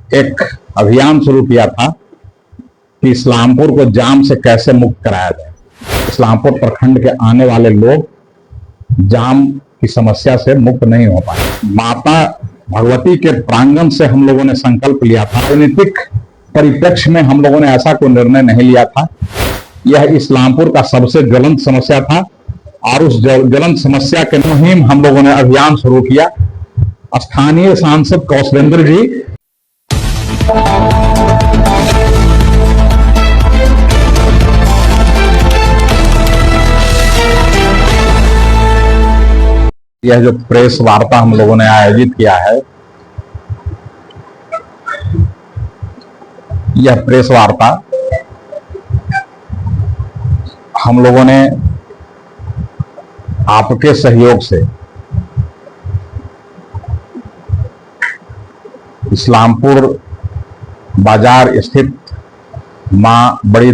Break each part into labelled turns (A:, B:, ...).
A: एक अभियान शुरू किया था कि इस्लामपुर को जाम से कैसे मुक्त कराया जाए। इस्लामपुर प्रखंड के आने वाले लोग जाम की समस्या से मुक्त नहीं हो पाए। माता भगवती के प्रांगण से हम लोगों ने संकल्प लिया था। राजनीतिक परिप्रेक्ष्य में हम लोगों ने ऐसा कोई निर्णय नहीं लिया था। यह इस्लामपुर का सबसे ज्वलंत समस्या था और उस ज्वलंत समस्या के मुहिम हम लोगों ने अभियान शुरू किया। स्थानीय सांसद कौशलेंद्र जी यह जो प्रेस वार्ता हम लोगों ने आयोजित किया है, यह प्रेस वार्ता हम लोगों ने आपके सहयोग से इस्लामपुर बाजार स्थित मां बड़ी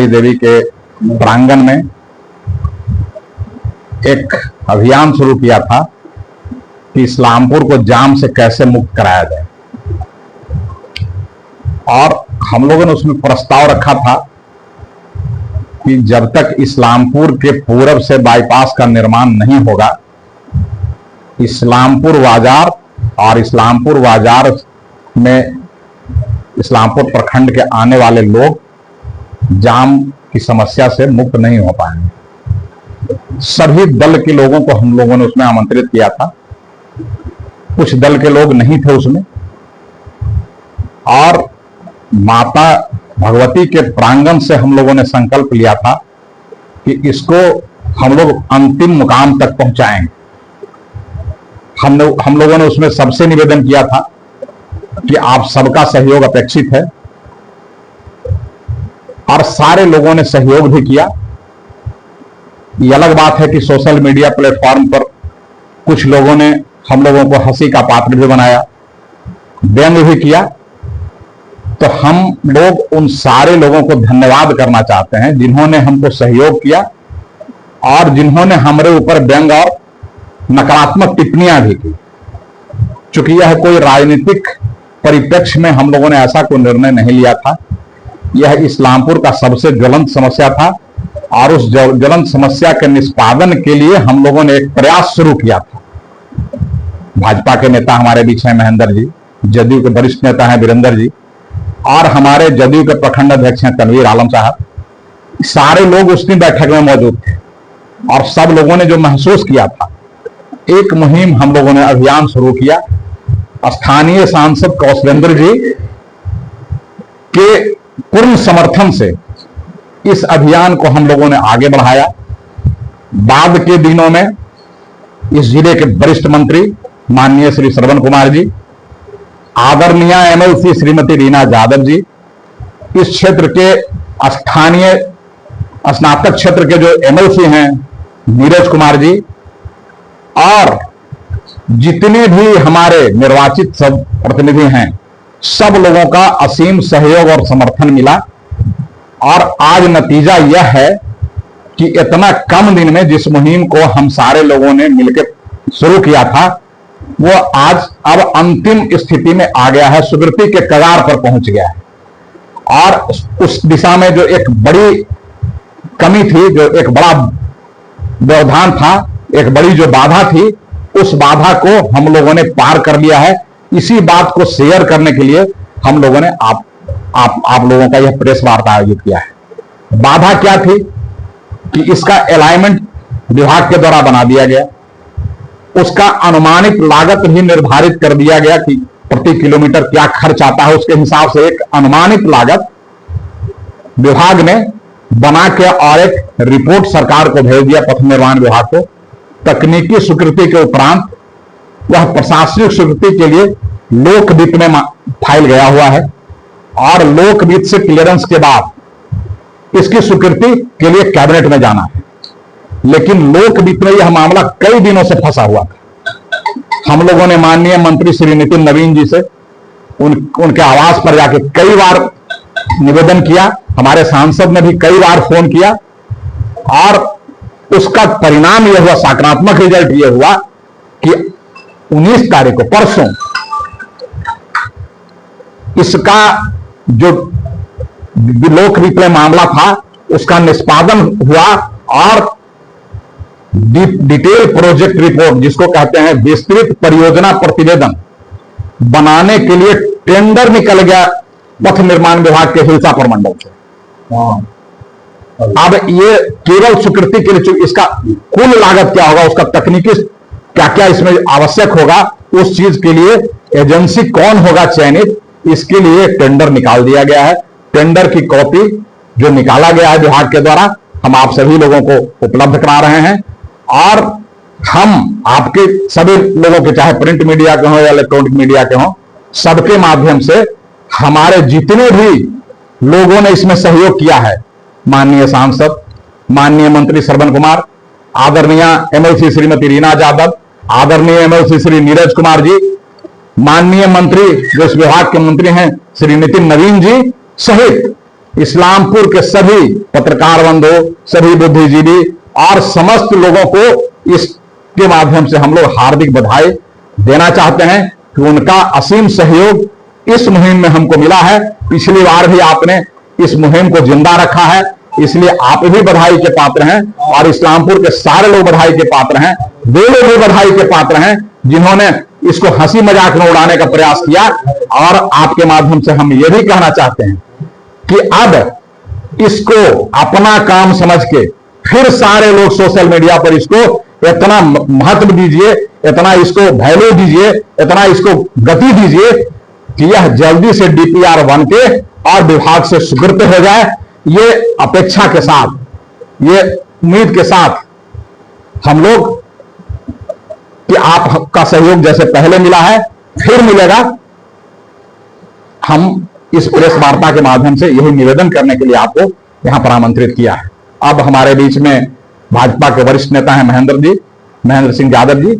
A: देवी के प्रांगण में एक अभियान शुरू किया था कि इस्लामपुर को जाम से कैसे मुक्त कराया जाए। और हम लोगों ने उसमें प्रस्ताव रखा था कि जब तक इस्लामपुर के पूरब से बाईपास का निर्माण नहीं होगा, इस्लामपुर बाजार और इस्लामपुर बाजार में इस्लामपुर प्रखंड के आने वाले लोग जाम की समस्या से मुक्त नहीं हो पाएंगे। सभी दल के लोगों को हम लोगों ने उसमें आमंत्रित किया था। कुछ दल के लोग नहीं थे उसमें, और माता भगवती के प्रांगण से हम लोगों ने संकल्प लिया था कि इसको हम लोग अंतिम मुकाम तक पहुंचाएंगे। हम लोगों ने उसमें सबसे निवेदन किया था कि आप सबका सहयोग अपेक्षित है, और सारे लोगों ने सहयोग भी किया। ये अलग बात है कि सोशल मीडिया प्लेटफॉर्म पर कुछ लोगों ने हम लोगों को हंसी का पात्र भी बनाया, व्यंग भी किया। तो हम लोग उन सारे लोगों को धन्यवाद करना चाहते हैं जिन्होंने हमको सहयोग किया और जिन्होंने हमारे ऊपर व्यंग और नकारात्मक टिप्पणियां भी की। चूंकि यह कोई राजनीतिक परिप्रेक्ष्य में हम लोगों ने ऐसा कोई निर्णय नहीं लिया था। यह इस्लामपुर का सबसे ज्वलंत समस्या था और उस ज्वलंत समस्या के निष्पादन के लिए हम लोगों ने एक प्रयास शुरू किया था। भाजपा के नेता हमारे बीच हैं महेंद्र जी, जदयू के वरिष्ठ नेता हैं वीरेंद्र जी, और हमारे जदयू के प्रखंड अध्यक्ष हैं तनवीर आलम साहब। सारे लोग उस दिन बैठक में मौजूद थे और सब लोगों ने जो महसूस किया था, एक मुहिम हम लोगों ने अभियान शुरू किया। स्थानीय सांसद कौशलेंद्र जी के पूर्ण समर्थन से इस अभियान को हम लोगों ने आगे बढ़ाया। बाद के दिनों में इस जिले के वरिष्ठ मंत्री माननीय श्री श्रवण कुमार जी, आदरणीय एमएलसी श्रीमती रीना यादव जी, इस क्षेत्र के स्थानीय स्नातक क्षेत्र के जो एमएलसी हैं नीरज कुमार जी, और जितने भी हमारे निर्वाचित सब प्रतिनिधि हैं, सब लोगों का असीम सहयोग और समर्थन मिला। और आज नतीजा यह है कि इतना कम दिन में जिस मुहिम को हम सारे लोगों ने मिलकर शुरू किया था, वो आज अब अंतिम स्थिति में आ गया है, सुकृति के कगार पर पहुंच गया है। और उस दिशा में जो एक बड़ी कमी थी, जो एक बड़ा व्यवधान था, एक बड़ी जो बाधा थी, उस बाधा को हम लोगों ने पार कर लिया है। इसी बात को शेयर करने के लिए हम लोगों ने आप लोगों का यह प्रेस वार्ता आयोजित किया है। बाधा क्या थी कि इसका अलाइनमेंट विभाग के द्वारा बना दिया गया, उसका अनुमानित लागत भी निर्धारित कर दिया गया कि प्रति किलोमीटर क्या खर्च आता है। उसके हिसाब से एक अनुमानित लागत विभाग ने बना के और एक रिपोर्ट सरकार को भेज दिया, पथ निर्माण विभाग को। तकनीकी स्वीकृति के उपरांत वह प्रशासनिक स्वीकृति के लिए लोकवित्त में फाइल गया हुआ है, और लोकवित्त से क्लियरेंस के बाद इसकी स्वीकृति के लिए कैबिनेट में जाना है। लेकिन लोकवित्त में यह मामला कई दिनों से फंसा हुआ था। हम लोगों ने माननीय मंत्री श्री नितिन नवीन जी से उनके आवास पर जाके कई बार निवेदन किया, हमारे सांसद ने भी कई बार फोन किया, और उसका परिणाम यह हुआ, सकारात्मक रिजल्ट यह हुआ कि 19 तारीख को परसों इसका जो लोक रिप्ले मामला था उसका निष्पादन हुआ और डिटेल प्रोजेक्ट रिपोर्ट, जिसको कहते हैं विस्तृत परियोजना प्रतिवेदन, बनाने के लिए टेंडर निकल गया पथ निर्माण विभाग के हिलसा प्रमंडल से। अब ये केवल स्वीकृति के लिए, इसका कुल लागत क्या होगा, उसका तकनीकी क्या क्या इसमें आवश्यक होगा, उस चीज के लिए एजेंसी कौन होगा चयनित, इसके लिए टेंडर निकाल दिया गया है। टेंडर की कॉपी जो निकाला गया है विभाग के द्वारा, हम आप सभी लोगों को उपलब्ध करा रहे हैं और हम आपके सभी लोगों के, चाहे प्रिंट मीडिया के हो या इलेक्ट्रॉनिक मीडिया के हो, सबके माध्यम से हमारे जितने भी लोगों ने इसमें सहयोग किया है, माननीय सांसद, माननीय मंत्री श्रवण कुमार, आदरणीय एमएलसी श्रीमती रीना यादव, आदरणीय एमएलसी श्री नीरज कुमार जी, माननीय मंत्री जो इस विभाग के मंत्री हैं श्री नितिन नवीन जी, सहित इस्लामपुर के सभी पत्रकार बंधु, सभी बुद्धिजीवी और समस्त लोगों को इसके माध्यम से हम लोग हार्दिक बधाई देना चाहते हैं कि उनका असीम सहयोग इस मुहिम में हमको मिला है। पिछली बार भी आपने इस मुहिम को जिंदा रखा है, इसलिए आप भी बधाई के पात्र हैं और इस्लामपुर के सारे लोग बधाई के पात्र हैं। वे लोग भी बधाई के पात्र हैं जिन्होंने इसको हंसी मजाक में उड़ाने का प्रयास किया। और आपके माध्यम से हम ये भी कहना चाहते हैं कि अब इसको अपना काम समझ के फिर सारे लोग सोशल मीडिया पर इसको इतना महत्व दीजिए, इतना इसको वैल्यू दीजिए, इतना इसको गति दीजिए कि यह जल्दी से डीपीआर बन के और विभाग से स्वीकृत हो जाए। ये अपेक्षा के साथ, ये उम्मीद के साथ हम लोग कि आपका सहयोग जैसे पहले मिला है फिर मिलेगा। हम इस प्रेस वार्ता के माध्यम से यही निवेदन करने के लिए आपको यहां पर आमंत्रित किया है। अब हमारे बीच में भाजपा के वरिष्ठ नेता हैं महेंद्र सिंह यादव जी,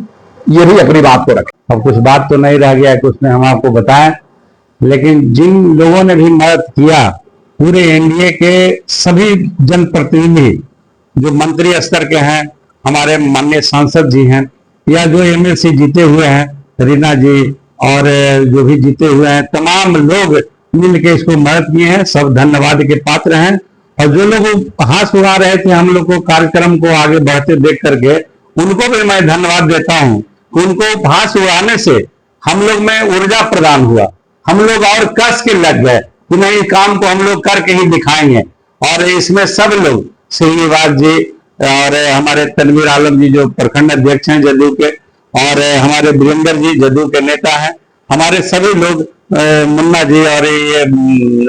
A: ये भी अपनी बात को रखें।
B: अब कुछ बात तो नहीं रह गया है, कुछ ने हम आपको बताया, लेकिन जिन लोगों ने भी मदद किया, पूरे एनडीए के सभी जनप्रतिनिधि जो मंत्री स्तर के हैं, हमारे माननीय सांसद जी हैं या जो एमएलसी जीते हुए हैं, रीना जी और जो भी जीते हुए हैं, तमाम लोग मिलकर इसको मदद किए हैं, सब धन्यवाद के पात्र हैं। और जो लोग हाथ उड़ा रहे थे हम लोग को कार्यक्रम को आगे बढ़ते देख करके, उनको भी मैं धन्यवाद देता हूं। उनको हाथ उड़ाने से हम लोग में ऊर्जा प्रदान हुआ, हम लोग और कस के लग गए कि नहीं, काम को हम लोग करके ही दिखाएंगे। और इसमें सब लोग, श्रीनिवास जी और हमारे तनवीर आलम जी जो प्रखंड अध्यक्ष हैं जदयू के, और हमारे वीरेंद्र जी जदयू के नेता हैं, हमारे सभी लोग, मुन्ना जी और ये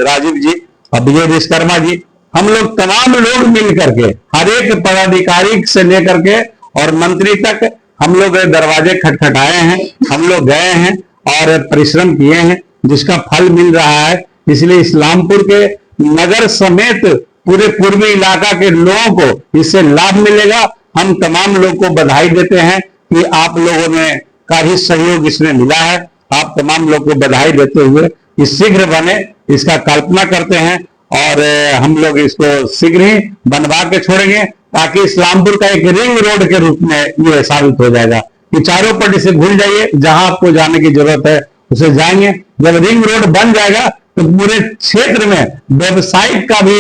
B: राजीव जी और विजय विश्वकर्मा जी, हम लोग तमाम लोग मिल करके हर एक पदाधिकारी से लेकर के और मंत्री तक हम लोग दरवाजे खटखटाए हैं, हम लोग गए हैं और परिश्रम किए हैं, जिसका फल मिल रहा है। इसलिए इस्लामपुर के नगर समेत पूरे पूर्वी इलाका के लोगों को इससे लाभ मिलेगा। हम तमाम लोग को बधाई देते हैं कि आप लोगों ने का ही सहयोग इसमें मिला है। आप तमाम लोग को बधाई देते हुए कि शीघ्र बने, इसका कल्पना करते हैं और हम लोग इसको शीघ्र ही बनवा के छोड़ेंगे, ताकि इस्लामपुर का एक रिंग रोड के रूप में ये साबित हो जाएगा कि चारों पट्टी से घुल जाइए, जहां आपको जाने की जरूरत है उसे जाएंगे। जब रिंग रोड बन जाएगा तो पूरे क्षेत्र में व्यवसायिक का भी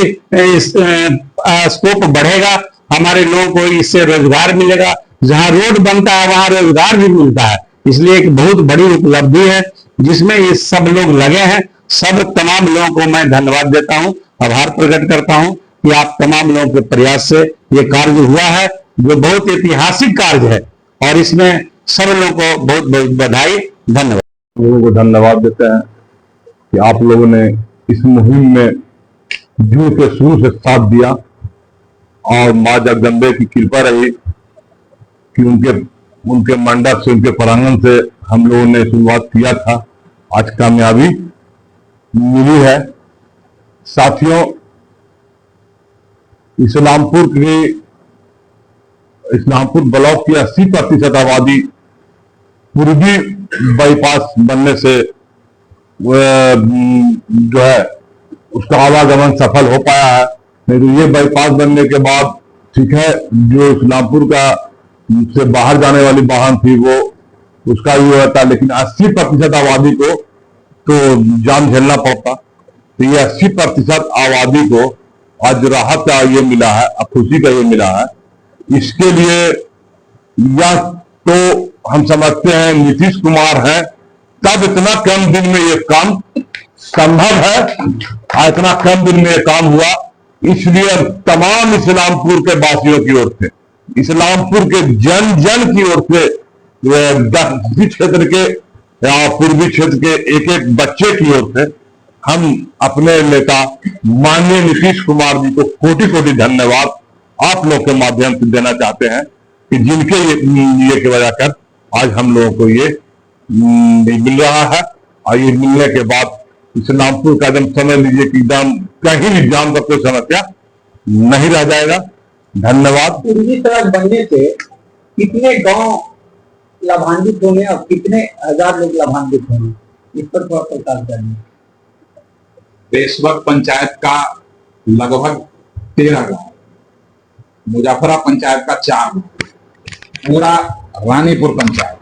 B: स्कोप बढ़ेगा, हमारे लोगों को इससे रोजगार मिलेगा। जहां रोड बनता है वहां रोजगार भी मिलता है। इसलिए एक बहुत बड़ी उपलब्धि है जिसमें ये सब लोग लगे हैं। सब तमाम लोगों को मैं धन्यवाद देता हूं, आभार प्रकट करता हूं कि आप तमाम लोगों के प्रयास से ये कार्य हुआ है, जो बहुत ऐतिहासिक कार्य है, और इसमें सब लोगों को बहुत बहुत बधाई, धन्यवाद।
C: लोगों को धन्यवाद देते हैं कि आप लोगों ने इस मुहिम में जुड़ के शुरू से साथ दिया, और मां जगदम्बे की कृपा रही कि उनके मंडप से, उनके प्रांगण से हम लोगों ने शुरुआत किया था, आज कामयाबी मिली है। साथियों, इस्लामपुर ब्लॉक की 80% आबादी पूर्वी बाईपास बनने से जो है उसका आवागमन सफल हो पाया है। नहीं तो ये बाईपास बनने के बाद, ठीक है, जो इस्लामपुर का से बाहर जाने वाली वाहन थी वो उसका ये होता, लेकिन 80% आबादी को तो जान झेलना पड़ता। तो ये 80% आबादी को आज राहत का ये मिला है, खुशी का ये मिला है। इसके लिए या तो हम समझते हैं नीतीश कुमार है, तब इतना कम दिन में ये काम संभव है, इतना कम दिन में ये काम हुआ। इसलिए तमाम इस्लामपुर के वासियों की ओर से, इस्लामपुर के जन जन की ओर से, दक्षिणी क्षेत्र के या पूर्वी क्षेत्र के एक एक बच्चे की ओर से हम अपने नेता माननीय नीतीश कुमार जी को कोटि कोटि धन्यवाद आप लोग के माध्यम से देना चाहते हैं कि जिनके ये की वजह कर आज हम लोगों को ये मिल रहा है। और ये मिलने के बाद इस्लामपुर का एकदम समझ लीजिए कि एकदम कहीं भी जाम का कोई समस्या नहीं रह जाएगा। धन्यवाद।
D: पूर्वी सड़क बनने से कितने गांव लाभान्वित होंगे और कितने हजार लोग लाभान्वित होंगे, इस पर थोड़ा प्रकाश डालिए।
A: बेसबक पंचायत का लगभग 13 गांव, मुजफ्फरा पंचायत का 4 गांव, पूरा रानीपुर पंचायत,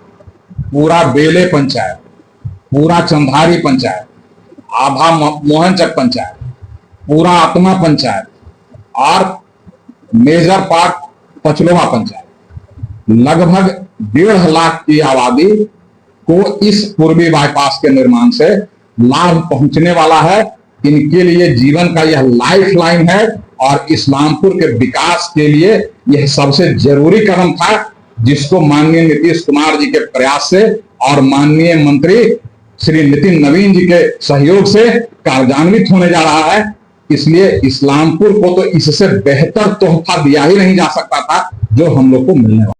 A: पूरा बेले पंचायत, पूरा चंधारी पंचायत, आभा मोहनचक पंचायत, पूरा आत्मा पंचायत और मेजर पार्ट पचलोवा पंचायत, लगभग 1.5 लाख की आबादी को इस पूर्वी बाईपास के निर्माण से लाभ पहुंचने वाला है। इनके लिए जीवन का यह लाइफ लाइन है और इस्लामपुर के विकास के लिए यह सबसे जरूरी कदम था, जिसको माननीय नीतीश कुमार जी के प्रयास से और माननीय मंत्री श्री नितिन नवीन जी के सहयोग से कार्यान्वित होने जा रहा है। इसलिए इस्लामपुर को तो इससे बेहतर तोहफा दिया ही नहीं जा सकता था जो हम लोग को मिलने वाला।